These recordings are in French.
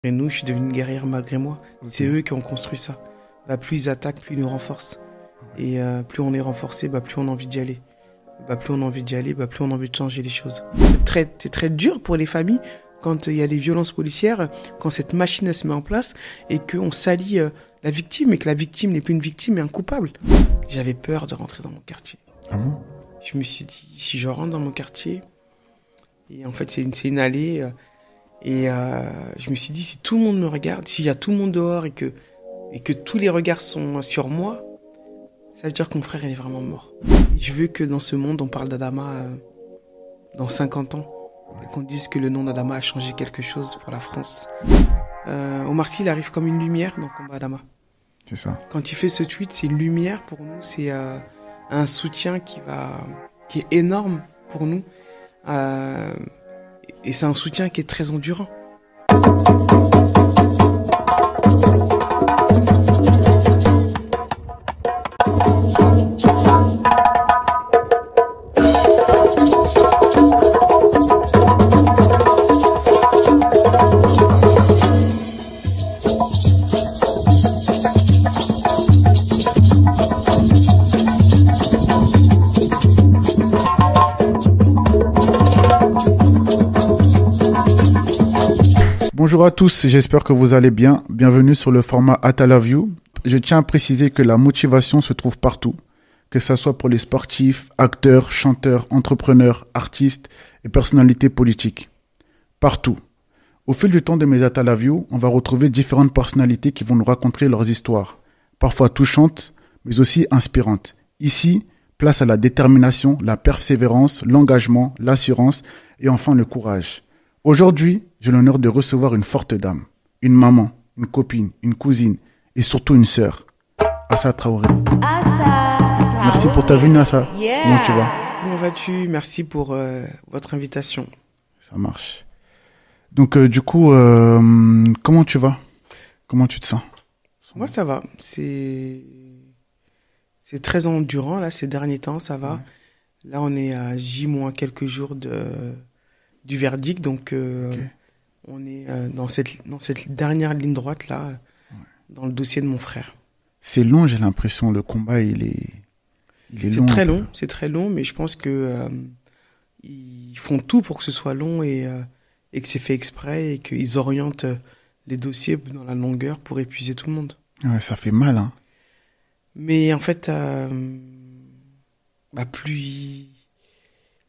Et nous, je suis devenu une guerrière malgré moi. Okay. C'est eux qui ont construit ça. Plus ils attaquent, plus ils nous renforcent. Et plus on est renforcé, plus on a envie d'y aller. Plus on a envie d'y aller, plus on a envie de changer les choses. C'est très dur pour les familles quand il y a les violences policières, quand cette machine elle se met en place et qu'on salit la victime et que la victime n'est plus une victime mais un coupable. J'avais peur de rentrer dans mon quartier. Ah bon? Je me suis dit, si je rentre dans mon quartier, et en fait c'est une allée, et je me suis dit, si tout le monde me regarde, s'il y a tout le monde dehors et que tous les regards sont sur moi, ça veut dire que mon frère il est vraiment mort. Je veux que dans ce monde on parle d'Adama dans 50 ans et qu'on dise que le nom d'Adama a changé quelque chose pour la France. Omar Sy il arrive comme une lumière dans le combat Adama. C'est ça. Quand il fait ce tweet, c'est une lumière pour nous, c'est un soutien qui est énorme pour nous et c'est un soutien qui est très endurant. Bonjour à tous, j'espère que vous allez bien. Bienvenue sur le format At I Love You. Je tiens à préciser que la motivation se trouve partout, que ce soit pour les sportifs, acteurs, chanteurs, entrepreneurs, artistes et personnalités politiques. Partout. Au fil du temps de mes At I Love You, on va retrouver différentes personnalités qui vont nous raconter leurs histoires, parfois touchantes, mais aussi inspirantes. Ici, place à la détermination, la persévérance, l'engagement, l'assurance et enfin le courage. Aujourd'hui, j'ai l'honneur de recevoir une forte dame, une maman, une copine, une cousine et surtout une sœur, Assa Traoré. Merci pour ta venue, Assa. Yeah. Comment tu vas? Comment vas-tu? Merci pour votre invitation. Ça marche. Donc du coup, comment tu vas? Comment tu te sens? Moi ça va, c'est très endurant là ces derniers temps, ça va. Ouais. Là on est à J- quelques jours du verdict, donc Okay. on est dans cette dernière ligne droite là, dans le dossier de mon frère. C'est long, j'ai l'impression, le combat il est C'est long. très long, c'est très long, mais je pense que ils font tout pour que ce soit long et que c'est fait exprès et qu'ils orientent les dossiers dans la longueur pour épuiser tout le monde. Ouais, ça fait mal, hein. Mais en fait, plus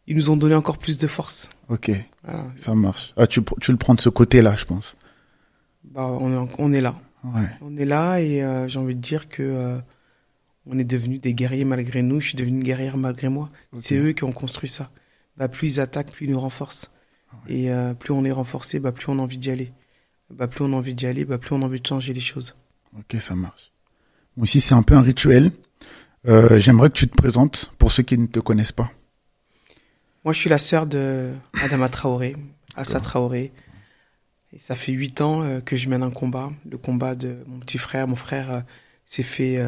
ils nous ont donné encore plus de force. Ok, Voilà. ça marche. Ah, tu le prends de ce côté-là, je pense. On est là. Ouais. On est là et j'ai envie de dire que on est devenus des guerriers malgré nous. Je suis devenu une guerrière malgré moi. Okay. C'est eux qui ont construit ça. Plus ils attaquent, plus ils nous renforcent. Ouais. Et plus on est renforcé, plus on a envie d'y aller. Plus on a envie d'y aller, plus on a envie de changer les choses. Ok, ça marche. Moi aussi, c'est un peu un rituel. J'aimerais que tu te présentes pour ceux qui ne te connaissent pas. Moi, je suis la sœur de Adama Traoré, Assa Traoré. Et ça fait 8 ans que je mène un combat, le combat de mon petit frère. Mon frère s'est fait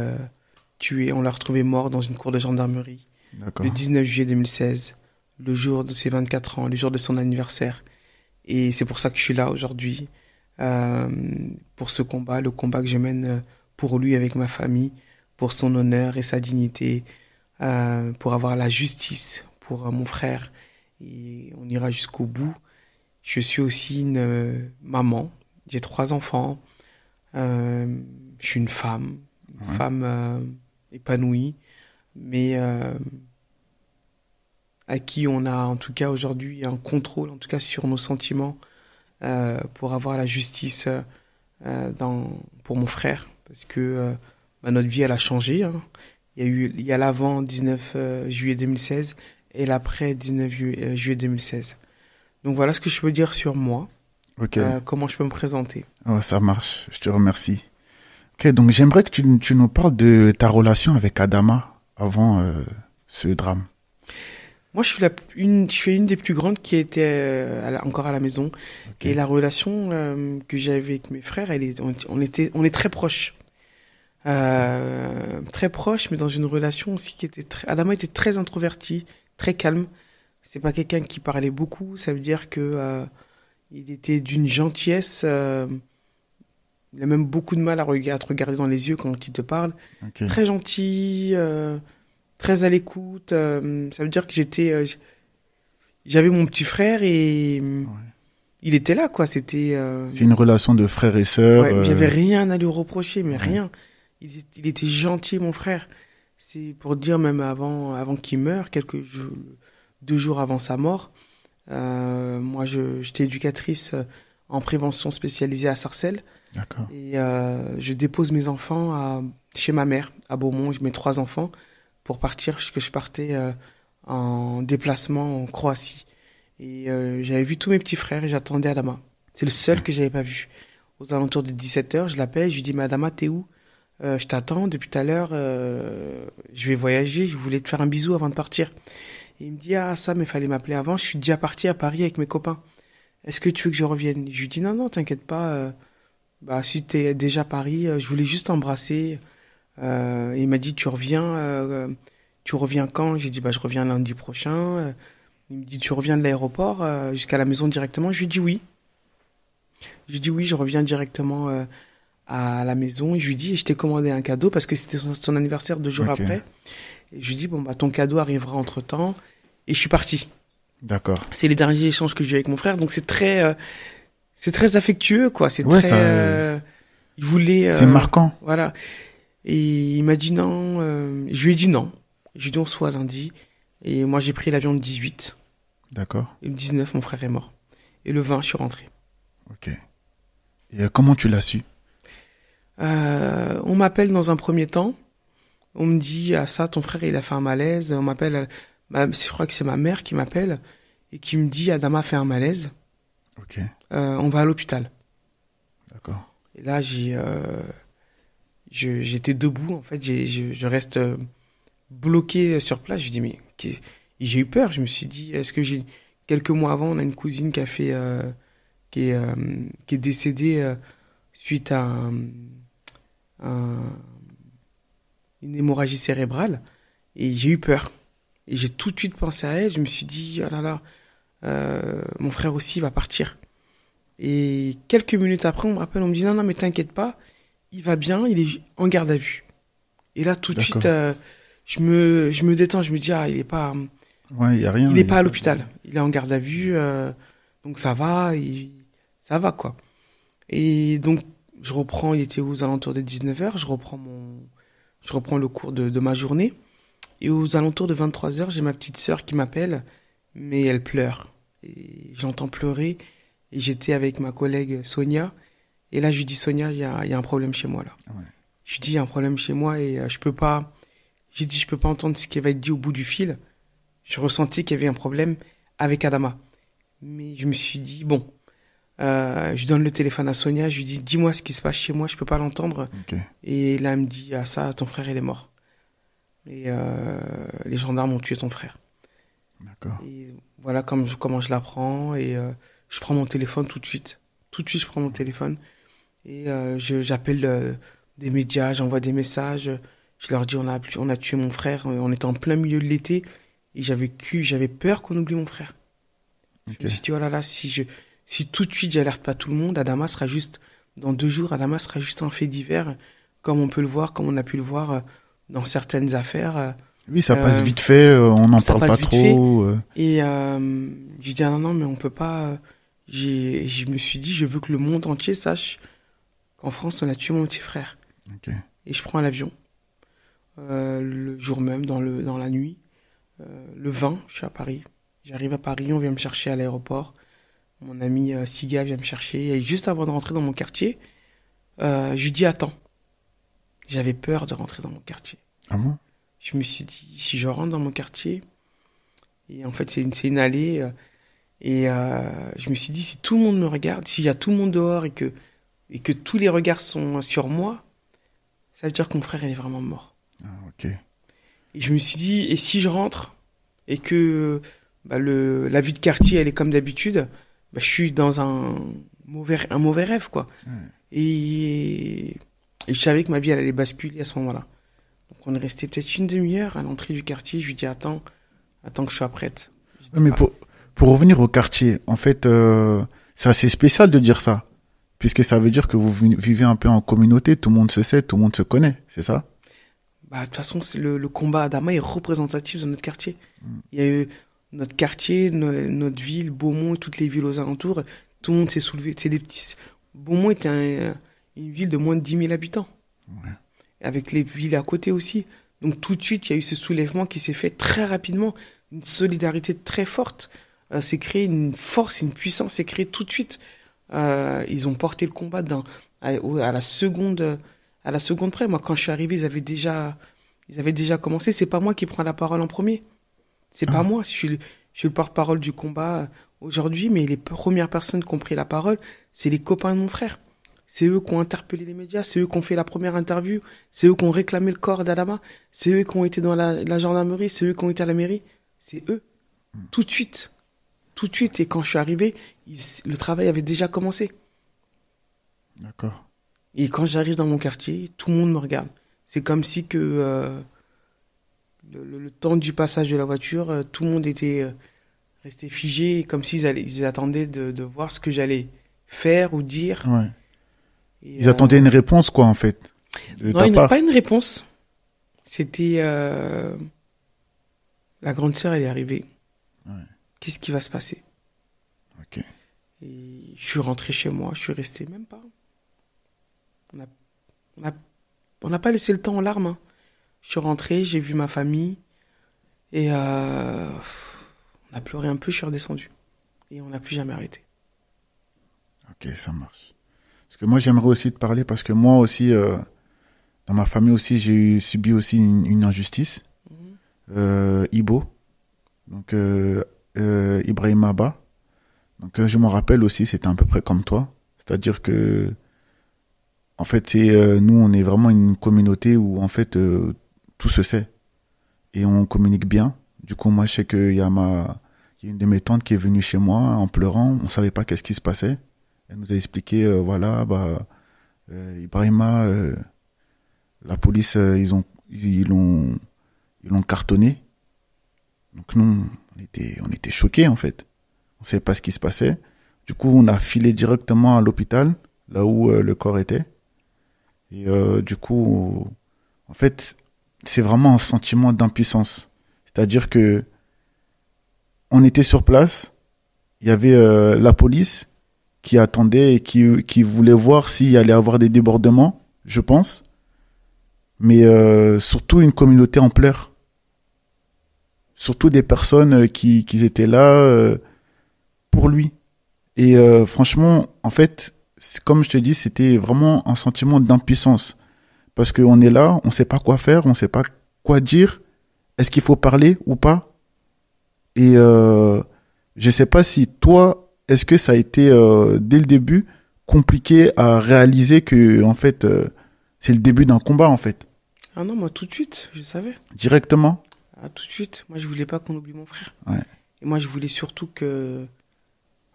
tuer, on l'a retrouvé mort dans une cour de gendarmerie. D'accord. Le 19 juillet 2016, le jour de ses 24 ans, le jour de son anniversaire. Et c'est pour ça que je suis là aujourd'hui, pour ce combat, le combat que je mène pour lui avec ma famille, pour son honneur et sa dignité, pour avoir la justice pour mon frère. Et on ira jusqu'au bout. Je suis aussi une maman, j'ai 3 enfants, je suis une femme épanouie, mais à qui on a en tout cas aujourd'hui un contrôle, en tout cas sur nos sentiments, pour avoir la justice pour mon frère, parce que notre vie elle a changé, hein. Il y a l'avant 19 juillet 2016 et l'après 19 juillet 2016. Donc voilà ce que je peux dire sur moi, Ok. comment je peux me présenter. Oh, ça marche, je te remercie. Ok, donc j'aimerais que tu nous parles de ta relation avec Adama avant ce drame. Moi, je suis une des plus grandes qui était encore à la maison. Ok. Et la relation que j'avais avec mes frères, on est très proches. Très proches, mais dans une relation aussi qui était Adama était très introverti, très calme. C'est pas quelqu'un qui parlait beaucoup. Ça veut dire que il était d'une gentillesse Il a même beaucoup de mal à te regarder dans les yeux quand il te parle. Ok. Très gentil, très à l'écoute. Ça veut dire que j'avais mon petit frère et Ouais. il était là, quoi. C'est une relation de frère et sœur. Ouais, j'avais rien à lui reprocher, mais Ouais. rien. Il était gentil, mon frère. C'est pour dire, même avant qu'il meure, 2 jours avant sa mort, moi, j'étais éducatrice en prévention spécialisée à Sarcelles. D'accord. Et je dépose mes enfants chez ma mère, à Beaumont, mes 3 enfants, pour partir, parce que je partais en déplacement en Croatie. Et j'avais vu tous mes petits frères et j'attendais Adama. C'est le seul que j'avais pas vu. Aux alentours de 17h, je l'appelle, je lui dis, mais Adama, t'es où? Je t'attends depuis tout à l'heure, je vais voyager, je voulais te faire un bisou avant de partir. Et il me dit, ah ça, mais fallait m'appeler avant, je suis déjà parti à Paris avec mes copains. Est-ce que tu veux que je revienne? Je lui dis, non, non, t'inquiète pas, bah, si t'es déjà à Paris, je voulais juste t'embrasser. Il m'a dit, tu reviens quand? J'ai dit, bah, je reviens lundi prochain. Il me dit, tu reviens de l'aéroport jusqu'à la maison directement? Je lui dis oui. Je lui dis oui, je reviens directement à la maison. Et je lui dis, et je t'ai commandé un cadeau parce que c'était son anniversaire 2 jours Ok. après. Et je lui dis, bon, bah, ton cadeau arrivera entre-temps. Et je suis parti. D'accord. C'est les derniers échanges que j'ai eu avec mon frère. Donc c'est très affectueux, quoi. C'est Ouais, très, ça, il voulait, c'est marquant. voilà. Et il m'a dit non. Je lui ai dit non. Je lui ai dit on se voit lundi. Et moi, j'ai pris l'avion le 18. D'accord. Et le 19, mon frère est mort. Et le 20, je suis rentré. Ok. Et comment tu l'as su? On m'appelle dans un premier temps. On me dit, ah ça, ton frère, il a fait un malaise. On m'appelle, je crois que c'est ma mère qui m'appelle et qui me dit, Adama a fait un malaise. Ok. On va à l'hôpital. D'accord. Et là, j'étais debout, en fait. Je reste bloqué sur place. Je dis, mais j'ai eu peur. Je me suis dit, quelques mois avant, on a une cousine qui est décédée suite à une hémorragie cérébrale. Et j'ai eu peur. Et j'ai tout de suite pensé à elle. Je me suis dit, oh là là, mon frère aussi va partir. Et quelques minutes après, on me rappelle, on me dit, non, non, mais t'inquiète pas, il va bien, il est en garde à vue. Et là, tout de D'accord. suite, je me détends, je me dis, ah, il est pas Ouais, il y a rien. à l'hôpital. Il est en garde à vue, donc ça va, ça va, quoi. Et donc, je reprends, il était aux alentours de 19h, je reprends le cours de ma journée. Et aux alentours de 23h, j'ai ma petite sœur qui m'appelle, mais elle pleure. Et j'entends pleurer. Et j'étais avec ma collègue Sonia. Et là, je lui dis, Sonia, il y a un problème chez moi, là. Ouais. Je lui dis, il y a un problème chez moi et je peux pas entendre ce qui va être dit au bout du fil. Je ressentais qu'il y avait un problème avec Adama. Mais je me suis dit, bon, je donne le téléphone à Sonia, je lui dis, dis-moi ce qui se passe chez moi, je peux pas l'entendre. Ok. Et là, elle me dit, ah ça, ton frère, il est mort. Et les gendarmes ont tué ton frère. D'accord. Et voilà comment je l'apprends. Et je prends mon téléphone tout de suite. Tout de suite, je prends mon téléphone. Et j'appelle des médias, j'envoie des messages. Je leur dis, on a tué mon frère. On était en plein milieu de l'été. Et j'avais peur qu'on oublie mon frère. Ok. Je me suis dit, oh là là, si tout de suite j'alerte pas tout le monde, dans 2 jours, Adama sera juste un fait divers, comme on peut le voir, comme on a pu le voir dans certaines affaires. Oui, ça passe vite fait, on n'en ça parle passe pas vite trop. Et j'ai dit, ah non, non, mais on peut pas. Je me suis dit, je veux que le monde entier sache qu'en France, on a tué mon petit frère. Ok. Et je prends l'avion. Le jour même, dans la nuit. Le 20, je suis à Paris. J'arrive à Paris, on vient me chercher à l'aéroport. Mon ami Siga vient me chercher. Et juste avant de rentrer dans mon quartier, je lui dis, attends. J'avais peur de rentrer dans mon quartier. Ah bon? Je me suis dit, si je rentre dans mon quartier, et en fait, c'est une allée, et je me suis dit, si tout le monde me regarde, s'il y a tout le monde dehors et que tous les regards sont sur moi, ça veut dire que mon frère, il est vraiment mort. Ah, ok. Et je me suis dit, et si je rentre, et que la vie de quartier, elle est comme d'habitude, je suis dans un mauvais rêve, quoi. Ouais. Et je savais que ma vie, elle allait basculer à ce moment-là. Donc on est resté peut-être une demi-heure à l'entrée du quartier. Je lui dis, attends que je sois prête. Ouais, mais pour revenir au quartier, en fait, c'est assez spécial de dire ça. Puisque ça veut dire que vous vivez un peu en communauté, tout le monde se sait, tout le monde se connaît, c'est ça? Bah, de toute façon, le combat Adama est représentatif de notre quartier. Il y a eu notre quartier, notre ville, Beaumont, et toutes les villes aux alentours. Tout le monde s'est soulevé. C'est des petits. Beaumont était une ville de moins de 10 000 habitants. Ouais. Avec les villes à côté aussi. Donc tout de suite, il y a eu ce soulèvement qui s'est fait très rapidement. Une solidarité très forte. C'est créé une force, une puissance, c'est créé tout de suite. Ils ont porté le combat à la seconde près. Moi, quand je suis arrivé, ils avaient déjà commencé. C'est pas moi qui prends la parole en premier. C'est pas moi. Je suis le porte-parole du combat aujourd'hui, mais les premières personnes qui ont pris la parole, c'est les copains de mon frère. C'est eux qui ont interpellé les médias, c'est eux qui ont fait la première interview, c'est eux qui ont réclamé le corps d'Adama, c'est eux qui ont été dans la gendarmerie, c'est eux qui ont été à la mairie. C'est eux. Tout de suite. Tout de suite. Et quand je suis arrivé, le travail avait déjà commencé. D'accord. Et quand j'arrive dans mon quartier, tout le monde me regarde. C'est comme si que le temps du passage de la voiture, tout le monde était resté figé, comme ils attendaient de voir ce que j'allais faire ou dire. Ouais. Et, Ils attendaient une réponse, quoi, en fait, de non, ta il n'y a part. pas une réponse. C'était la grande sœur, elle est arrivée. Ouais. Qu'est-ce qui va se passer? Ok. Et je suis rentré chez moi, je suis resté même pas. On n'a pas laissé le temps aux larmes. Hein. Je suis rentré, j'ai vu ma famille et on a pleuré un peu, je suis redescendu. Et on n'a plus jamais arrêté. Ok, ça marche. Parce que moi, j'aimerais aussi te parler parce que moi aussi, dans ma famille aussi, j'ai subi aussi une injustice. Ibo, donc Ibrahim Abba. Donc je me rappelle aussi, c'était à peu près comme toi. C'est-à-dire que, en fait, nous, on est vraiment une communauté où, en fait, tout se sait. Et on communique bien. Du coup, moi, je sais qu'il y a une de mes tantes qui est venue chez moi en pleurant. On savait pas qu'est-ce qui se passait. Elle nous a expliqué, voilà, Ibrahima, la police, ils l'ont cartonné. Donc nous, on était choqués, en fait. On savait pas ce qui se passait. Du coup, on a filé directement à l'hôpital, là où le corps était. Et du coup, en fait, c'est vraiment un sentiment d'impuissance. C'est-à-dire que on était sur place, il y avait la police qui attendait et qui voulait voir s'il allait avoir des débordements, je pense. Mais surtout une communauté en pleurs. Surtout des personnes qui étaient là pour lui. Et franchement, en fait, comme je te dis, c'était vraiment un sentiment d'impuissance. Parce qu'on est là, on ne sait pas quoi faire, on ne sait pas quoi dire. Est-ce qu'il faut parler ou pas? Et je ne sais pas si toi, est-ce que ça a été, dès le début, compliqué à réaliser que, en fait, c'est le début d'un combat, en fait? Ah non, moi, tout de suite, je savais. Directement? Ah, tout de suite. Moi, je voulais pas qu'on oublie mon frère. Ouais. Et moi, je voulais surtout que...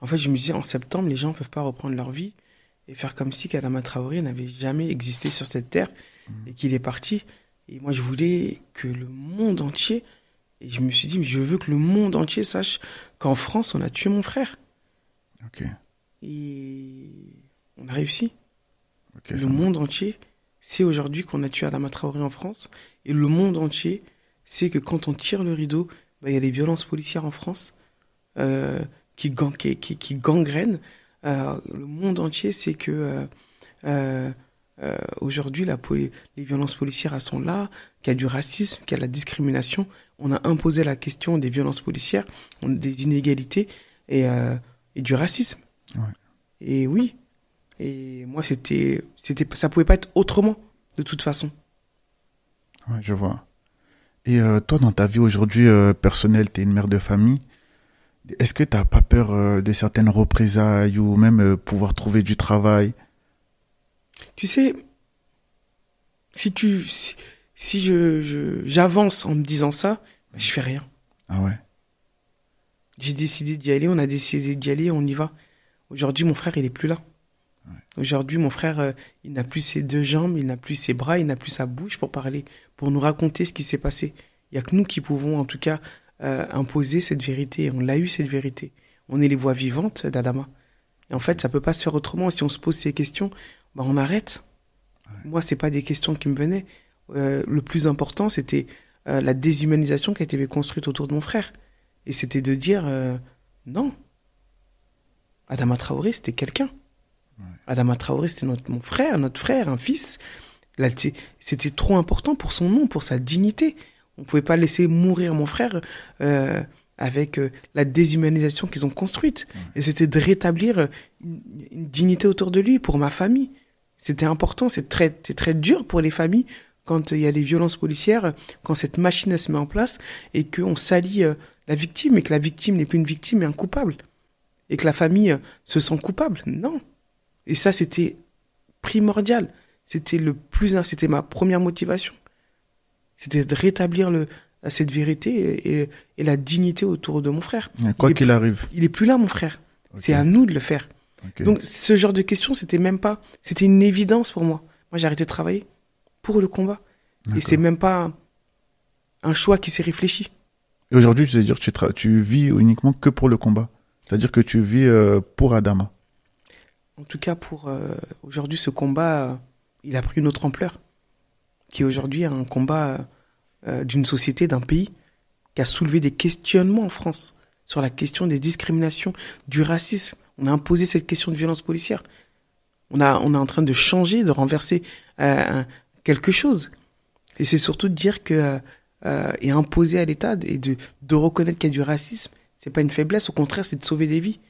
En fait, je me disais, en septembre, les gens ne peuvent pas reprendre leur vie et faire comme si Adama Traoré n'avait jamais existé sur cette terre et qu'il est parti. Et moi, je voulais que le monde entier... Et je me suis dit, je veux que le monde entier sache qu'en France, on a tué mon frère. Ok. Et on a réussi. Okay, le monde entier sait aujourd'hui qu'on a tué Adama Traoré en France. Et le monde entier sait que quand on tire le rideau, il y a des violences policières en France qui gangrènent. Le monde entier sait que aujourd'hui, les violences policières elles sont là, qu'il y a du racisme, qu'il y a de la discrimination. On a imposé la question des violences policières, des inégalités et du racisme. Ouais. Et oui. Et moi, ça pouvait pas être autrement, de toute façon. Ouais, je vois. Et toi, dans ta vie aujourd'hui personnelle, tu es une mère de famille. Est-ce que tu n'as pas peur de certaines représailles ou même pouvoir trouver du travail? Tu sais, si j'avance en me disant ça, je fais rien. Ah ouais? J'ai décidé d'y aller, on a décidé d'y aller, on y va. Aujourd'hui, mon frère, il est plus là. Ouais. Aujourd'hui, mon frère, il n'a plus ses deux jambes, il n'a plus ses bras, il n'a plus sa bouche pour parler, pour nous raconter ce qui s'est passé. Il n'y a que nous qui pouvons, en tout cas, imposer cette vérité. On l'a eu, cette vérité. On est les voix vivantes d'Adama. Et en fait, ça peut pas se faire autrement. Si on se pose ces questions, bah, on arrête. Ouais. Moi, c'est pas des questions qui me venaient. Le plus important, c'était la déshumanisation qui a été construite autour de mon frère. Et c'était de dire, non. Adama Traoré, c'était quelqu'un. Ouais. Adama Traoré, c'était mon frère, notre frère, un fils. Là, c'était trop important pour son nom, pour sa dignité. On pouvait pas laisser mourir mon frère avec la déshumanisation qu'ils ont construite. Ouais. Et c'était de rétablir une dignité autour de lui pour ma famille. C'était important, c'est très dur pour les familles quand il y a des violences policières, quand cette machine elle se met en place et qu'on salit la victime et que la victime n'est plus une victime mais un coupable. Et que la famille se sent coupable. Non. Et ça, c'était primordial. C'était ma première motivation. C'était de rétablir cette vérité et la dignité autour de mon frère. Quoi qu'il arrive. Il est plus là, mon frère. Okay. C'est à nous de le faire. Okay. Donc, ce genre de questions, c'était une évidence pour moi. Moi, j'ai arrêté de travailler pour le combat. D'accord. Et c'est même pas un choix qui s'est réfléchi. Et aujourd'hui, tu veux dire que tu vis uniquement que pour le combat? C'est-à-dire que tu vis pour Adama? En tout cas, pour aujourd'hui, ce combat, il a pris une autre ampleur. Qui est aujourd'hui un combat d'une société, d'un pays, qui a soulevé des questionnements en France sur la question des discriminations, du racisme. On a imposé cette question de violence policière. On est en train de changer, de renverser quelque chose. Et c'est surtout de dire que et imposer à l'État et de reconnaître qu'il y a du racisme, c'est pas une faiblesse, au contraire, c'est de sauver des vies.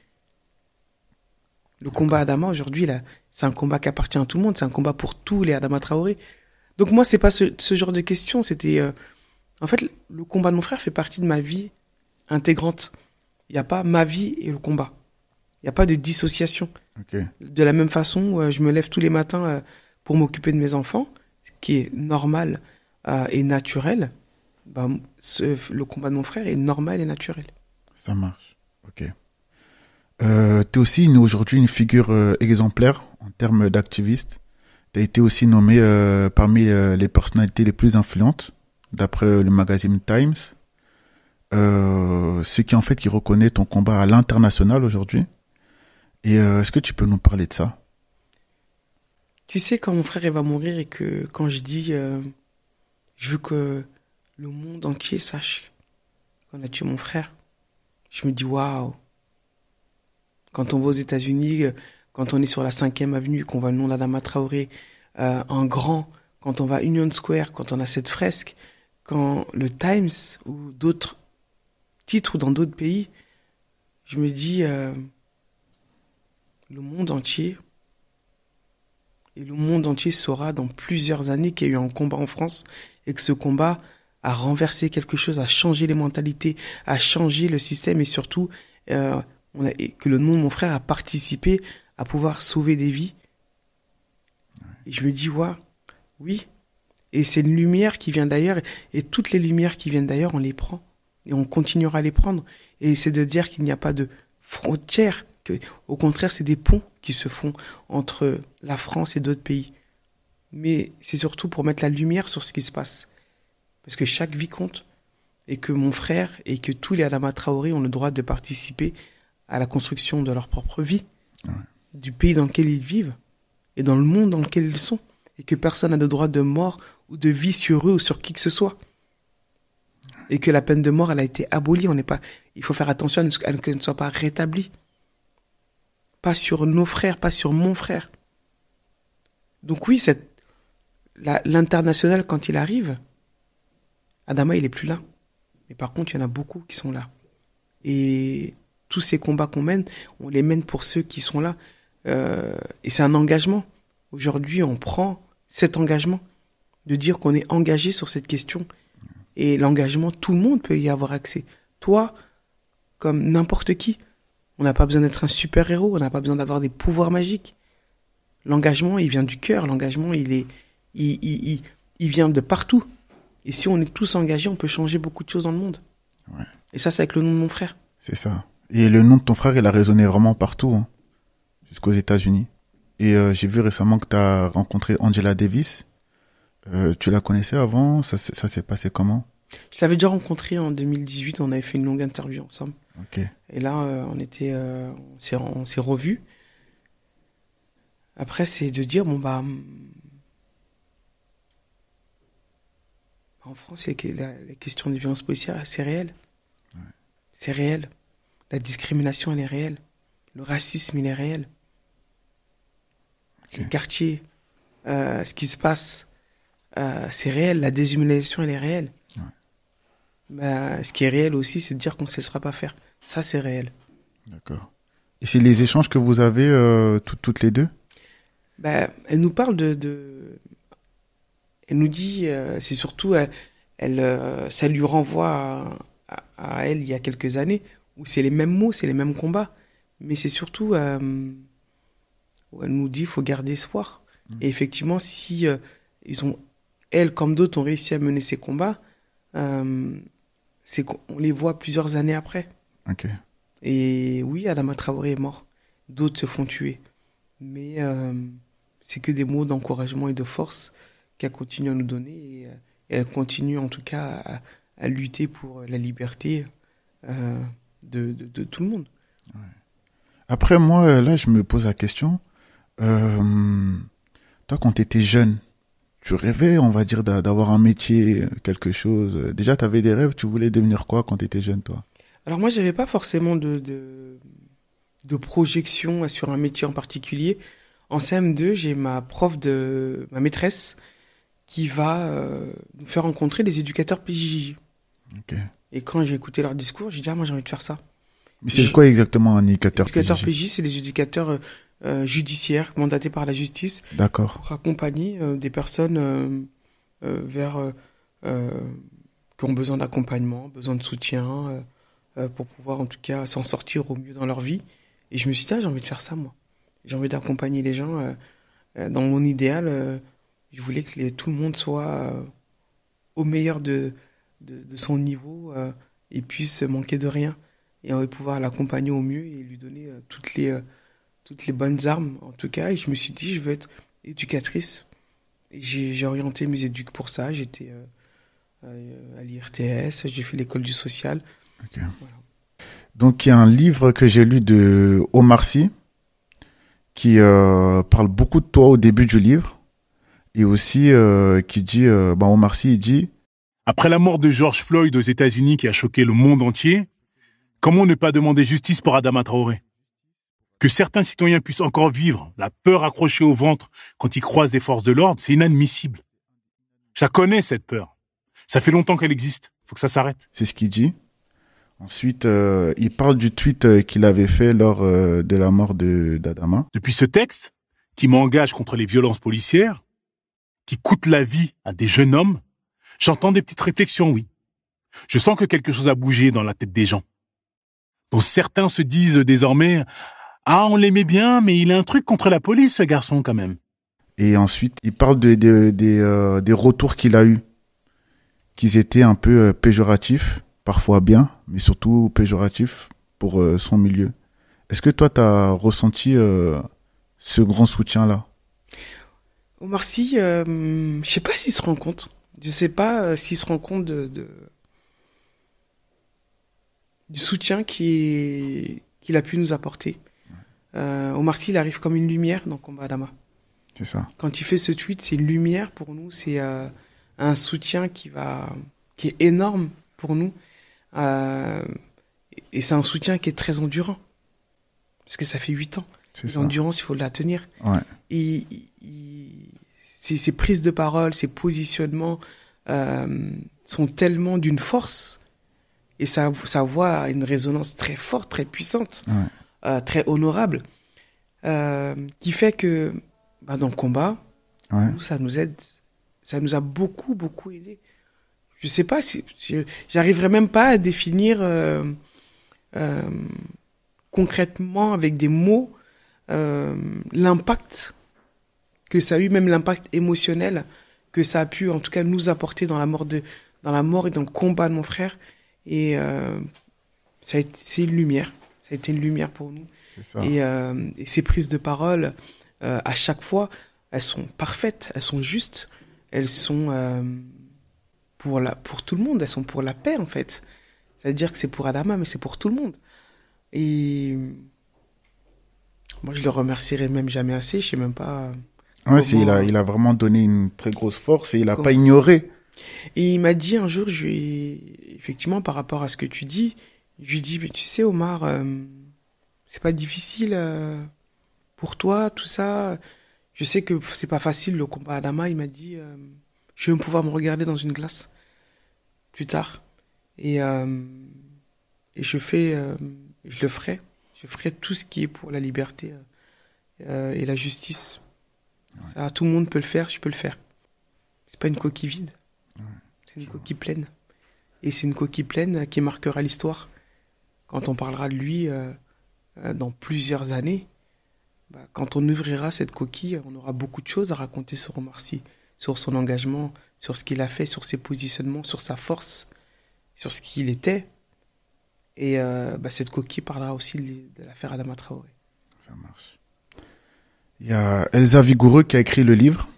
Le combat Adama aujourd'hui, là, c'est un combat qui appartient à tout le monde, c'est un combat pour tous les Adama Traoré. Donc moi, c'est pas ce genre de questions, c'était en fait le combat de mon frère fait partie de ma vie intégrante. Il y a pas ma vie et le combat. Il y a pas de dissociation. Okay. De la même façon, je me lève tous les matins pour m'occuper de mes enfants, ce qui est normal et naturel. Bah, le combat de mon frère est normal et naturel. Ça marche. Ok. T'es aussi aujourd'hui une figure exemplaire en termes d'activiste. T'as été aussi nommé parmi les personnalités les plus influentes, d'après le magazine Times. Ce qui en fait qui reconnaît ton combat à l'international aujourd'hui. Et est-ce que tu peux nous parler de ça? Tu sais, quand mon frère il va mourir et que quand je dis je veux que le monde entier sache qu'on a tué mon frère, je me dis waouh. Quand on va aux États-Unis, quand on est sur la 5e avenue, qu'on voit le nom d'Adama Traoré en grand, quand on va à Union Square, quand on a cette fresque, quand le Times ou d'autres titres dans d'autres pays, je me dis le monde entier, et le monde entier saura dans plusieurs années qu'il y a eu un combat en France et que ce combat a renversé quelque chose, a changé les mentalités, a changé le système et surtout que le nom de mon frère a participé à pouvoir sauver des vies. Et je me dis, ouais, oui. Et c'est une lumière qui vient d'ailleurs et toutes les lumières qui viennent d'ailleurs, on les prend et on continuera à les prendre. Et c'est de dire qu'il n'y a pas de frontières, que au contraire, c'est des ponts qui se font entre la France et d'autres pays. Mais c'est surtout pour mettre la lumière sur ce qui se passe. Parce que chaque vie compte et que mon frère et que tous les Adama Traoré ont le droit de participer à la construction de leur propre vie, du pays dans lequel ils vivent et dans le monde dans lequel ils sont. Et que personne n'a de droit de mort ou de vie sur eux ou sur qui que ce soit. Et que la peine de mort, elle a été abolie. Il faut faire attention à ce qu'elle ne soit pas rétablie. Pas sur nos frères, pas sur mon frère. Donc oui, l'international, quand il arrive, Adama, il est plus là. Mais par contre, il y en a beaucoup qui sont là. Et tous ces combats qu'on mène, on les mène pour ceux qui sont là. Et c'est un engagement. Aujourd'hui, on prend cet engagement de dire qu'on est engagé sur cette question. Et l'engagement, tout le monde peut y avoir accès. Toi, comme n'importe qui. On n'a pas besoin d'être un super-héros, on n'a pas besoin d'avoir des pouvoirs magiques. L'engagement, il vient du cœur. L'engagement, il vient de partout. Et si on est tous engagés, on peut changer beaucoup de choses dans le monde. Ouais. Et ça, c'est avec le nom de mon frère. C'est ça. Et le nom de ton frère, il a résonné vraiment partout, hein, jusqu'aux États-Unis. Et j'ai vu récemment que tu as rencontré Angela Davis. Tu la connaissais avant? Ça s'est passé comment? Je l'avais déjà rencontrée en 2018. On avait fait une longue interview ensemble. Okay. Et là, on s'est revus. Après, c'est de dire, en France, la question des violences policières, c'est réel. Ouais. C'est réel. La discrimination, elle est réelle. Le racisme, il est réel. Ok. Les quartiers, ce qui se passe, c'est réel. La déshumanisation, elle est réelle. Ouais. Ce qui est réel aussi, c'est de dire qu'on ne se laissera pas faire. Ça, c'est réel. D'accord. Et c'est les échanges que vous avez toutes les deux? Elle nous parle elle nous dit, c'est surtout, ça lui renvoie à elle il y a quelques années, où c'est les mêmes mots, c'est les mêmes combats. Mais c'est surtout, où elle nous dit, il faut garder espoir. Et effectivement, si elle comme d'autres ont réussi à mener ces combats, c'est qu'on les voit plusieurs années après. Ok. Et oui, Adama Traoré est mort. D'autres se font tuer. Mais c'est que des mots d'encouragement et de force qu'elle continue à nous donner. Et elle continue en tout cas à lutter pour la liberté de tout le monde. Ouais. Après, moi, là, je me pose la question. Toi, quand tu étais jeune, tu rêvais, on va dire, d'avoir un métier, quelque chose. Déjà, tu avais des rêves, tu voulais devenir quoi quand tu étais jeune, toi? Alors moi, j'avais pas forcément de projection sur un métier en particulier. En CM2, j'ai ma maîtresse, qui va nous faire rencontrer des éducateurs PJJ. Ok. Et quand j'ai écouté leur discours, j'ai dit, moi j'ai envie de faire ça. Mais c'est quoi exactement un éducateur Éducateurs PJJ? PJ, c'est des éducateurs judiciaires mandatés par la justice D'accord. pour accompagner des personnes qui ont besoin d'accompagnement, besoin de soutien, pour pouvoir en tout cas s'en sortir au mieux dans leur vie. Et je me suis dit, j'ai envie de faire ça, moi. J'ai envie d'accompagner les gens. Dans mon idéal, je voulais que tout le monde soit au meilleur de son niveau et puisse manquer de rien. Et on va pouvoir l'accompagner au mieux et lui donner toutes les bonnes armes, en tout cas. Et je me suis dit, je veux être éducatrice. Et j'ai orienté mes éducs pour ça. J'étais à l'IRTS, j'ai fait l'école du social. Ok. Voilà. Donc, il y a un livre que j'ai lu de Omar Sy qui parle beaucoup de toi au début du livre. Et aussi qui dit, Omar Sy, il dit... Après la mort de George Floyd aux États-Unis qui a choqué le monde entier, comment ne pas demander justice pour Adama Traoré? Que certains citoyens puissent encore vivre la peur accrochée au ventre quand ils croisent des forces de l'ordre, c'est inadmissible. Je la connais, cette peur. Ça fait longtemps qu'elle existe. Faut que ça s'arrête. C'est ce qu'il dit. Ensuite, il parle du tweet qu'il avait fait lors de la mort d'Adama. Depuis ce texte, qui m'engage contre les violences policières, qui coûte la vie à des jeunes hommes, j'entends des petites réflexions, oui. Je sens que quelque chose a bougé dans la tête des gens. Dont certains se disent désormais « Ah, on l'aimait bien, mais il a un truc contre la police, ce garçon, quand même. » Et ensuite, il parle des retours qu'il a eus, qu'ils étaient un peu péjoratifs, parfois bien, mais surtout péjoratifs pour son milieu. Est-ce que toi, tu as ressenti ce grand soutien-là? Omar Sy, je sais pas s'il se rend compte. Je sais pas s'il se rend compte du soutien qu'il a pu nous apporter. Omar Sy, il arrive comme une lumière dans Combat Adama. C'est ça. Quand il fait ce tweet, c'est une lumière pour nous. C'est un soutien qui est énorme pour nous. Et c'est un soutien qui est très endurant. Parce que ça fait 8 ans. L'endurance, il faut la tenir. Ouais. Et ses prises de parole, ses positionnements sont tellement d'une force et sa voix a une résonance très forte, très puissante, très honorable, qui fait que dans le combat, nous, ça nous aide, ça nous a beaucoup, beaucoup aidé. Je sais pas si j'arriverai même pas à définir concrètement avec des mots l'impact que ça a eu, même l'impact émotionnel que ça a pu, en tout cas, nous apporter dans la mort et dans le combat de mon frère. Et c'est une lumière. Ça a été une lumière pour nous. C'est ça. Et ces prises de parole, à chaque fois, elles sont parfaites, elles sont justes, elles sont pour tout le monde, elles sont pour la paix, en fait. Ça veut dire que c'est pour Adama, mais c'est pour tout le monde. Et Moi, je le remercierai même jamais assez. Je sais même pas Ouais, comment. il a vraiment donné une très grosse force et il a pas comment- ignoré. Et il m'a dit un jour, effectivement, par rapport à ce que tu dis, je lui dis, mais tu sais, Omar, c'est pas difficile pour toi, tout ça. Je sais que c'est pas facile le combat Adama. Il m'a dit, je vais pouvoir me regarder dans une glace plus tard. Et, euh, et je le ferai. Je ferai tout ce qui est pour la liberté et la justice. Ça, tout le monde peut le faire, je peux le faire. C'est pas une coquille vide, c'est une coquille pleine. Et c'est une coquille pleine qui marquera l'histoire. Quand on parlera de lui dans plusieurs années, quand on ouvrira cette coquille, on aura beaucoup de choses à raconter sur Omar Sy, sur son engagement, sur ce qu'il a fait, sur ses positionnements, sur sa force, sur ce qu'il était. Et cette coquille parlera aussi de l'affaire Adama Traoré. Ça marche. Il y a Elsa Vigoureux qui a écrit le livre,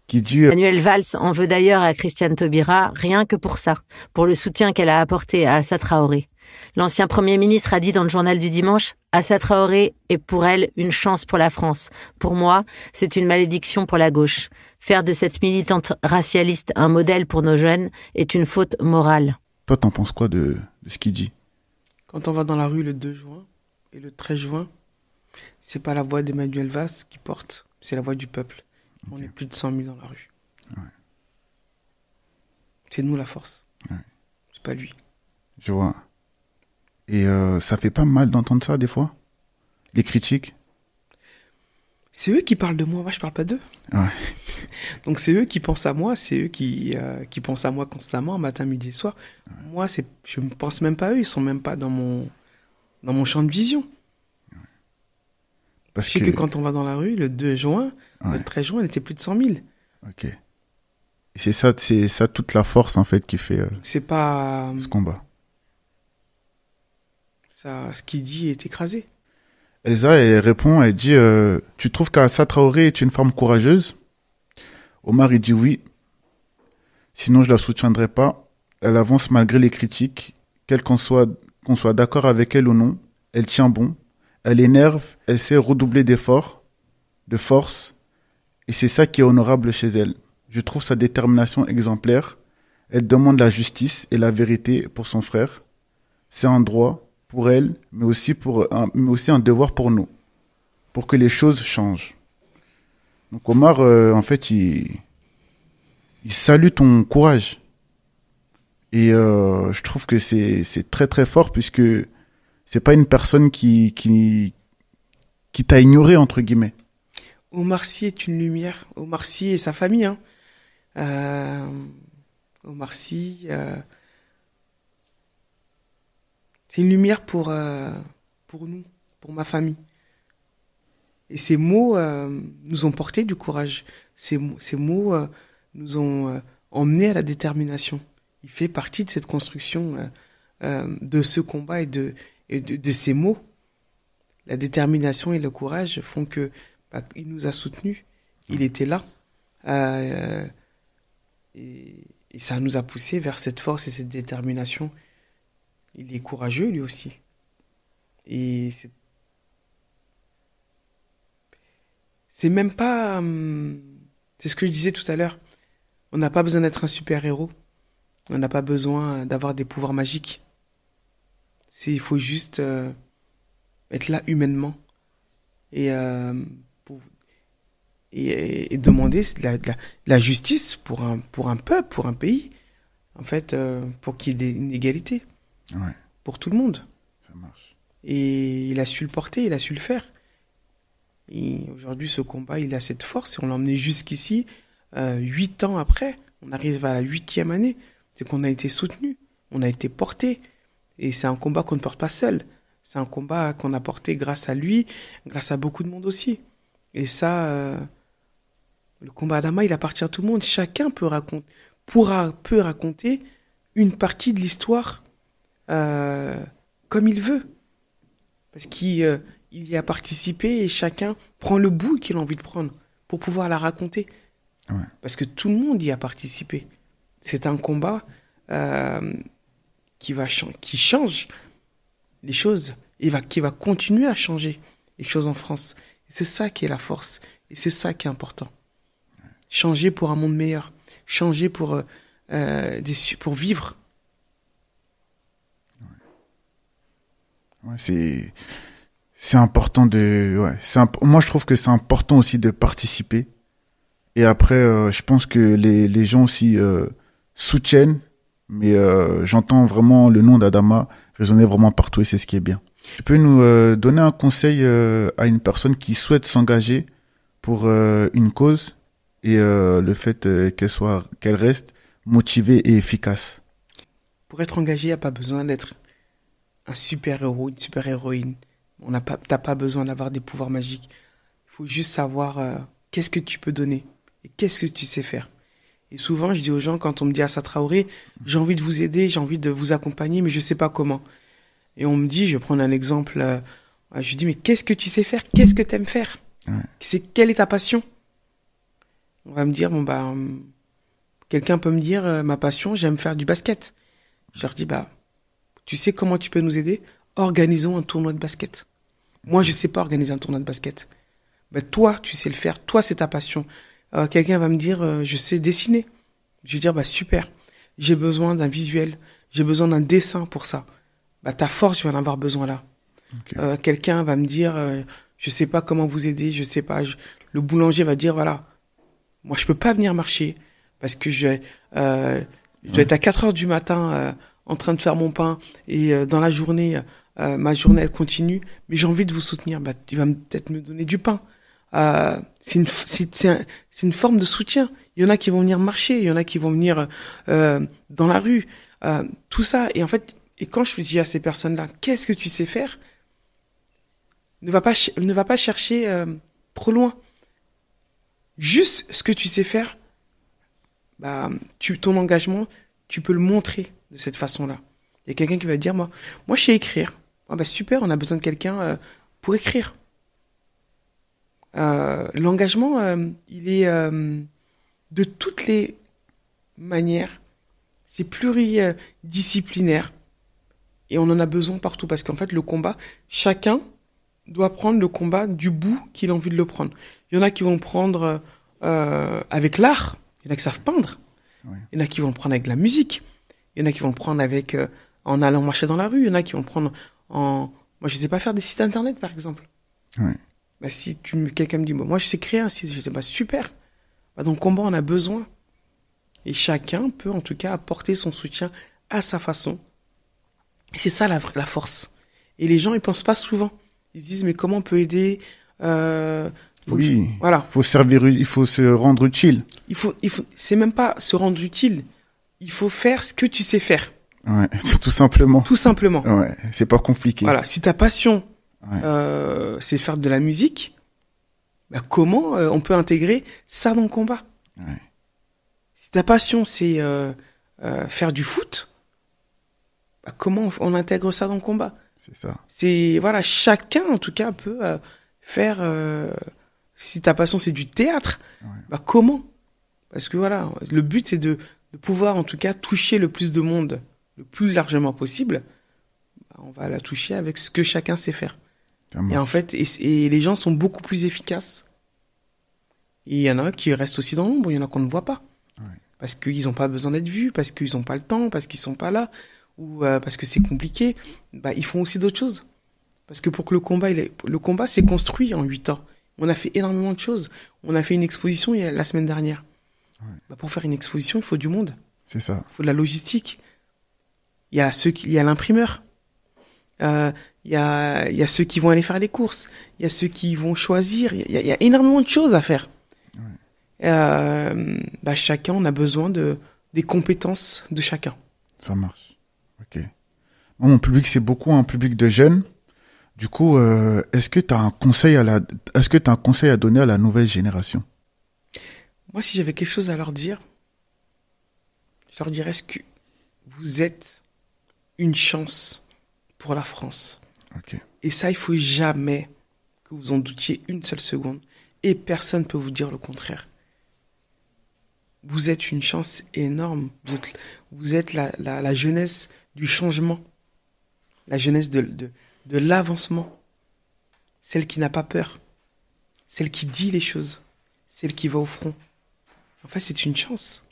qui dit Manuel Valls en veut d'ailleurs à Christiane Taubira, rien que pour ça, pour le soutien qu'elle a apporté à Assa Traoré. L'ancien Premier ministre a dit dans le journal du dimanche « Assa Traoré est pour elle une chance pour la France. Pour moi, c'est une malédiction pour la gauche. Faire de cette militante racialiste un modèle pour nos jeunes est une faute morale. » Toi, t'en penses quoi de ce qu'il dit? Quand on va dans la rue le 2 juin et le 13 juin, c'est pas la voix d'Emmanuel Valls qui porte, c'est la voix du peuple. On est plus de 100 000 dans la rue. Ouais. C'est nous la force. Ouais. C'est pas lui. Je vois. Et ça fait pas mal d'entendre ça des fois? Les critiques? C'est eux qui parlent de moi je parle pas d'eux. Ouais. Donc c'est eux qui pensent à moi, c'est eux qui pensent à moi constamment, matin, midi et soir. Ouais. Moi, je ne pense même pas à eux, ils sont même pas dans mon champ de vision. Ouais. Je sais que quand on va dans la rue, le 2 juin, le 13 juin, on était plus de 100 000. Ok. Et c'est ça toute la force en fait qui fait c'est pas ce combat. Ça, ce qu'il dit est écrasé. Elsa, elle répond, elle dit tu trouves qu'Assa Traoré est une femme courageuse? Omar, il dit oui. Sinon, je la soutiendrai pas. Elle avance malgré les critiques. Qu'on soit d'accord avec elle ou non, elle tient bon. Elle énerve, elle sait redoubler d'efforts, de force. Et c'est ça qui est honorable chez elle. Je trouve sa détermination exemplaire. Elle demande la justice et la vérité pour son frère. C'est un droit pour elle, mais aussi un devoir pour nous, pour que les choses changent. Donc Omar, en fait, il salue ton courage. Et je trouve que c'est très très fort puisque c'est pas une personne qui t'a ignoré entre guillemets. Omar Sy est une lumière. Omar Sy et sa famille. Omar Sy, c'est une lumière pour nous, pour ma famille. Et ces mots nous ont porté du courage. Ces mots nous ont emmenés à la détermination. Il fait partie de cette construction, de ce combat et de ces mots. La détermination et le courage font que il nous a soutenus. Il était là. Et ça nous a poussés vers cette force et cette détermination. Il est courageux, lui aussi. Et c'est même pas... c'est ce que je disais tout à l'heure. On n'a pas besoin d'être un super-héros. On n'a pas besoin d'avoir des pouvoirs magiques. Il faut juste être là humainement. Et demander la justice pour un peuple, pour un pays. En fait, pour qu'il y ait une égalité. Ouais. Pour tout le monde. Ça marche. Et il a su le porter, il a su le faire. Et aujourd'hui, ce combat, il a cette force et on l'a emmené jusqu'ici, 8 ans après. On arrive à la 8e année. C'est qu'on a été soutenu, on a été porté. Et c'est un combat qu'on ne porte pas seul. C'est un combat qu'on a porté grâce à lui, grâce à beaucoup de monde aussi. Et ça, le combat Adama, il appartient à tout le monde. Chacun peut raconter une partie de l'histoire comme il veut. Parce qu'il y a participé et chacun prend le bout qu'il a envie de prendre pour pouvoir la raconter. Ouais. Parce que tout le monde y a participé. C'est un combat qui change les choses et qui va continuer à changer. les choses en France. Et c'est ça qui est la force. Et c'est ça qui est important. Changer pour un monde meilleur. Changer pour vivre. Ouais, c'est important moi je trouve que c'est important aussi de participer. Et après, je pense que les gens aussi soutiennent, mais j'entends vraiment le nom d'Adama résonner vraiment partout et c'est ce qui est bien. Tu peux nous donner un conseil à une personne qui souhaite s'engager pour une cause et le fait qu'elle reste motivée et efficace? Pour être engagé, il n'y a pas besoin d'être un super-héros, une super-héroïne. T'as pas besoin d'avoir des pouvoirs magiques. Il faut juste savoir qu'est-ce que tu peux donner et qu'est-ce que tu sais faire. Et souvent, je dis aux gens, quand on me dit Assa Traoré, j'ai envie de vous aider, j'ai envie de vous accompagner, mais je sais pas comment. Et on me dit, je vais prendre un exemple, je lui dis, mais qu'est-ce que tu sais faire? Qu'est-ce que tu aimes faire? Quelle est ta passion? On va me dire, quelqu'un peut me dire, ma passion, j'aime faire du basket. Je leur dis, tu sais comment tu peux nous aider? Organisons un tournoi de basket. Moi, je sais pas organiser un tournoi de basket. Toi, tu sais le faire. Toi, c'est ta passion. Quelqu'un va me dire, je sais dessiner. Je vais dire, super. J'ai besoin d'un visuel. J'ai besoin d'un dessin pour ça. Ta force, je vais en avoir besoin là. Okay. Quelqu'un va me dire, je sais pas comment vous aider. Je sais pas. Le boulanger va dire, voilà. Moi, je peux pas venir marcher parce que je dois être à 4 heures du matin en train de faire mon pain et dans la journée, ma journée, elle continue. Mais j'ai envie de vous soutenir. Tu vas peut-être me donner du pain. C'est une forme de soutien. Il y en a qui vont venir marcher, il y en a qui vont venir dans la rue, tout ça. Et en fait, quand je dis à ces personnes-là, qu'est-ce que tu sais faire? Ne va pas chercher trop loin. Juste ce que tu sais faire, ton engagement, tu peux le montrer de cette façon-là. Il y a quelqu'un qui va te dire, moi je sais écrire. Super, on a besoin de quelqu'un pour écrire. L'engagement, il est de toutes les manières, c'est pluridisciplinaire et on en a besoin partout parce qu'en fait le combat, chacun doit prendre le combat du bout qu'il a envie de le prendre. Il y en a qui vont prendre avec l'art, il y en a qui savent peindre, il y en a qui vont le prendre avec la musique, il y en a qui vont le prendre avec en allant marcher dans la rue, il y en a qui vont le prendre moi je sais pas faire des sites internet par exemple. Si quelqu'un me dit, moi je sais créer un site, je dis, super. Dans le combat, on a besoin. Et chacun peut en tout cas apporter son soutien à sa façon. Et c'est ça la force. Et les gens, ils pensent pas souvent. Ils se disent, mais comment on peut aider voilà. Il faut se rendre utile. C'est même pas se rendre utile. Il faut faire ce que tu sais faire. Ouais, tout simplement. Tout simplement. Ouais, c'est pas compliqué. Voilà, si ta passion, c'est faire de la musique, comment on peut intégrer ça dans le combat? Si ta passion c'est faire du foot, comment on intègre ça dans le combat? C'est ça. Chacun en tout cas peut faire. Si ta passion c'est du théâtre, comment? Parce que le but c'est de pouvoir en tout cas toucher le plus de monde le plus largement possible. On va la toucher avec ce que chacun sait faire. Et en fait, et les gens sont beaucoup plus efficaces. Et il y en a qui restent aussi dans l'ombre, il y en a qu'on ne voit pas. Parce qu'ils n'ont pas besoin d'être vus, parce qu'ils n'ont pas le temps, parce qu'ils ne sont pas là, ou parce que c'est compliqué. Ils font aussi d'autres choses. Parce que pour que le combat s'est construit en 8 ans. On a fait énormément de choses. On a fait une exposition la semaine dernière. Pour faire une exposition, il faut du monde. C'est ça. Il faut de la logistique. Il y a l'imprimeur. Il y a ceux qui vont aller faire les courses, il y a ceux qui vont choisir, il y a énormément de choses à faire. Chacun, on a besoin des compétences de chacun. Ça marche. Ok. Mon public, c'est beaucoup un public de jeunes. Du coup, est-ce que tu as un conseil à donner à la nouvelle génération? Moi, si j'avais quelque chose à leur dire, je leur dirais que vous êtes une chance pour la France. Et ça, il faut jamais que vous en doutiez une seule seconde. Et personne ne peut vous dire le contraire. Vous êtes une chance énorme. Vous êtes la jeunesse du changement. La jeunesse de l'avancement. celle qui n'a pas peur, celle qui dit les choses, celle qui va au front. En fait, c'est une chance.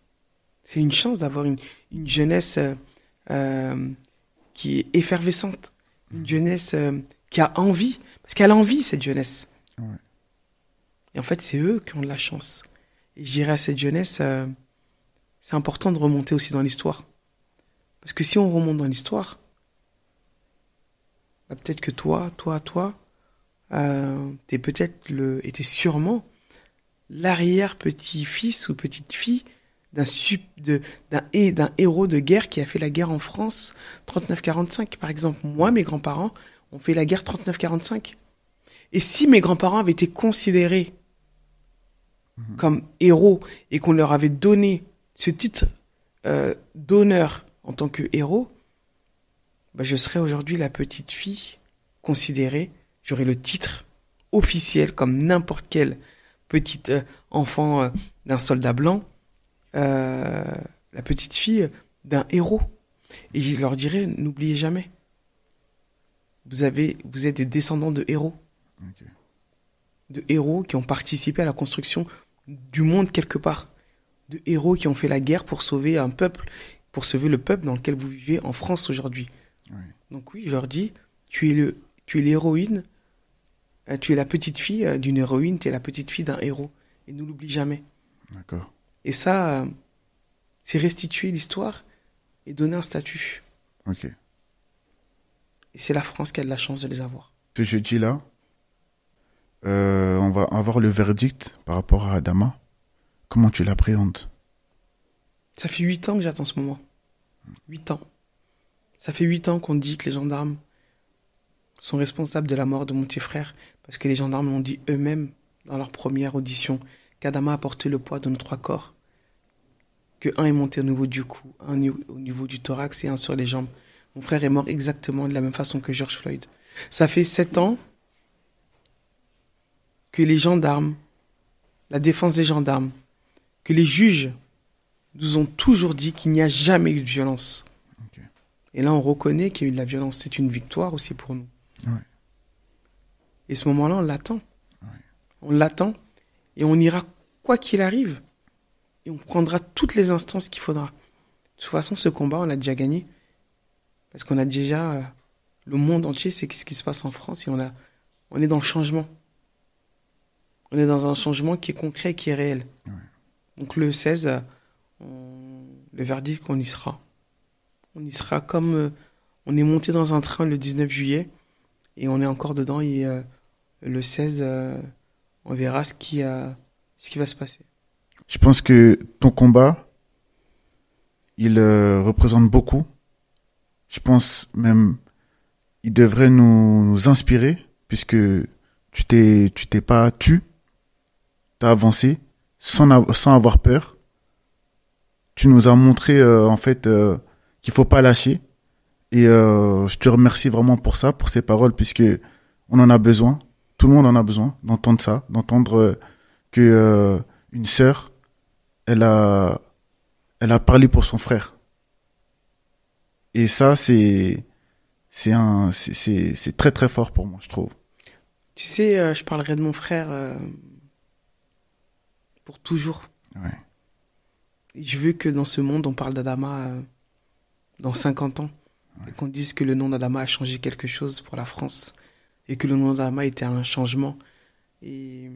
C'est une chance d'avoir une jeunesse qui est effervescente, une jeunesse qui a envie, parce qu'elle a envie, cette jeunesse. Ouais. Et en fait, c'est eux qui ont de la chance. Et je dirais à cette jeunesse, c'est important de remonter aussi dans l'histoire. Parce que si on remonte dans l'histoire, bah peut-être que toi, t'es peut-être et t'es sûrement l'arrière-petit-fils ou petite-fille d'un héros de guerre qui a fait la guerre en France 39-45. Par exemple, moi, mes grands-parents ont fait la guerre 39-45. Et si mes grands-parents avaient été considérés comme héros et qu'on leur avait donné ce titre d'honneur en tant que héros, bah, je serais aujourd'hui la petite fille considérée, j'aurais le titre officiel comme n'importe quel petit enfant d'un soldat blanc, la petite fille d'un héros. Et je leur dirais, n'oubliez jamais, vous êtes des descendants de héros. Ok. De héros qui ont participé à la construction du monde quelque part. De héros qui ont fait la guerre pour sauver un peuple, pour sauver le peuple dans lequel vous vivez en France aujourd'hui. Oui. Donc oui, je leur dis, tu es l'héroïne, tu es la petite fille d'une héroïne, tu es la petite fille d'un héros. Et ne l'oublie jamais. D'accord. Et ça, c'est restituer l'histoire et donner un statut. Ok. Et c'est la France qui a de la chance de les avoir. Ce jeudi-là, on va avoir le verdict par rapport à Adama. Comment tu l'appréhendes? Ça fait 8 ans que j'attends ce moment. 8 ans. Ça fait 8 ans qu'on dit que les gendarmes sont responsables de la mort de mon petit frère, parce que les gendarmes l'ont dit eux-mêmes dans leur première audition, qu'Adama a porté le poids de nos 3 corps. Que un est monté au niveau du cou, un au niveau du thorax et un sur les jambes. Mon frère est mort exactement de la même façon que George Floyd. Ça fait 7 ans que les gendarmes, la défense des gendarmes, que les juges nous ont toujours dit qu'il n'y a jamais eu de violence. Ok. Et là, on reconnaît qu'il y a eu de la violence. C'est une victoire aussi pour nous. Ouais. Et ce moment-là, on l'attend. Ouais. On l'attend et on ira quoi qu'il arrive. Et on prendra toutes les instances qu'il faudra. De toute façon, ce combat, on l'a déjà gagné. Parce qu'on a déjà... le monde entier sait ce qui se passe en France et on est dans le changement. On est dans un changement qui est concret et qui est réel. Ouais. Donc le 16, le verdict, on y sera. On y sera comme... on est monté dans un train le 19 juillet et on est encore dedans. Et le 16, on verra ce qui va se passer. Je pense que ton combat, il représente beaucoup. Je pense même, il devrait nous inspirer, puisque tu t'es pas tu, t'as avancé sans avoir peur. Tu nous as montré en fait qu'il faut pas lâcher. Et je te remercie vraiment pour ça, pour ces paroles, puisque on en a besoin. Tout le monde en a besoin d'entendre ça, d'entendre que une sœur, elle a parlé pour son frère. Et ça, c'est très très fort pour moi, je trouve. Tu sais, je parlerai de mon frère pour toujours. Ouais. Et je veux que dans ce monde, on parle d'Adama dans 50 ans. Ouais. Et qu'on dise que le nom d'Adama a changé quelque chose pour la France. Et que le nom d'Adama était un changement. Et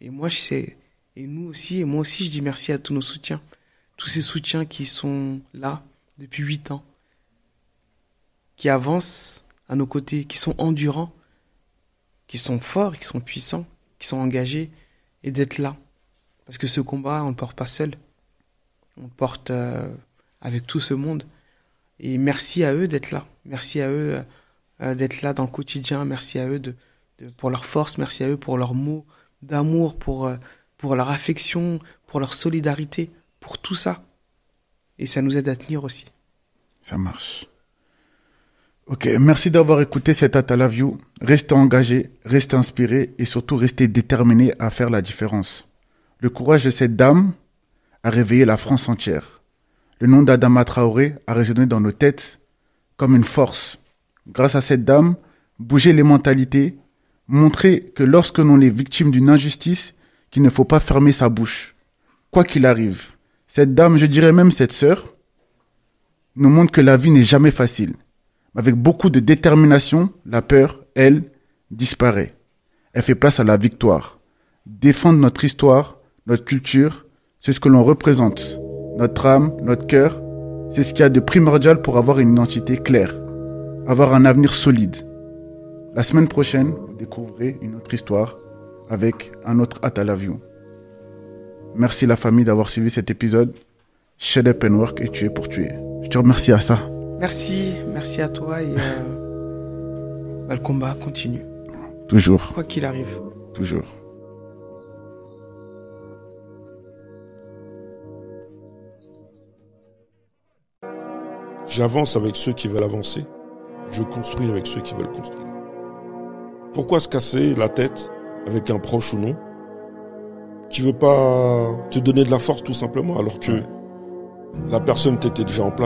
moi, je sais... Et nous aussi, et moi aussi, je dis merci à tous nos soutiens. Tous ces soutiens qui sont là depuis 8 ans. Qui avancent à nos côtés, qui sont endurants, qui sont forts, qui sont puissants, qui sont engagés. Et d'être là. Parce que ce combat, on ne le porte pas seul. On le porte avec tout ce monde. Et merci à eux d'être là. Merci à eux d'être là dans le quotidien. Merci à eux pour leur force. Merci à eux pour leurs mots d'amour, pour leur affection, pour leur solidarité, pour tout ça. Et ça nous aide à tenir aussi. Ça marche. Ok, merci d'avoir écouté cet Atala View. Restez engagés, restez inspirés et surtout restez déterminés à faire la différence. Le courage de cette dame a réveillé la France entière. Le nom d'Adama Traoré a résonné dans nos têtes comme une force. Grâce à cette dame, bougez les mentalités, Montrer que lorsque l'on est victime d'une injustice, qu'il ne faut pas fermer sa bouche, quoi qu'il arrive. Cette dame, je dirais même cette sœur, nous montre que la vie n'est jamais facile. Avec beaucoup de détermination, la peur, elle, disparaît. Elle fait place à la victoire. Défendre notre histoire, notre culture, c'est ce que l'on représente. Notre âme, notre cœur, c'est ce qu'il y a de primordial pour avoir une identité claire, avoir un avenir solide. La semaine prochaine, vous découvrirez une autre histoire avec un autre Atalaview. Merci la famille d'avoir suivi cet épisode. Shut up and work et tuer pour tuer. Je te remercie à ça. Merci à toi et le combat continue. Toujours. Quoi qu'il arrive. Toujours. J'avance avec ceux qui veulent avancer. Je construis avec ceux qui veulent construire. Pourquoi se casser la tête avec un proche ou non qui veut pas te donner de la force tout simplement alors que la personne t'était déjà en place?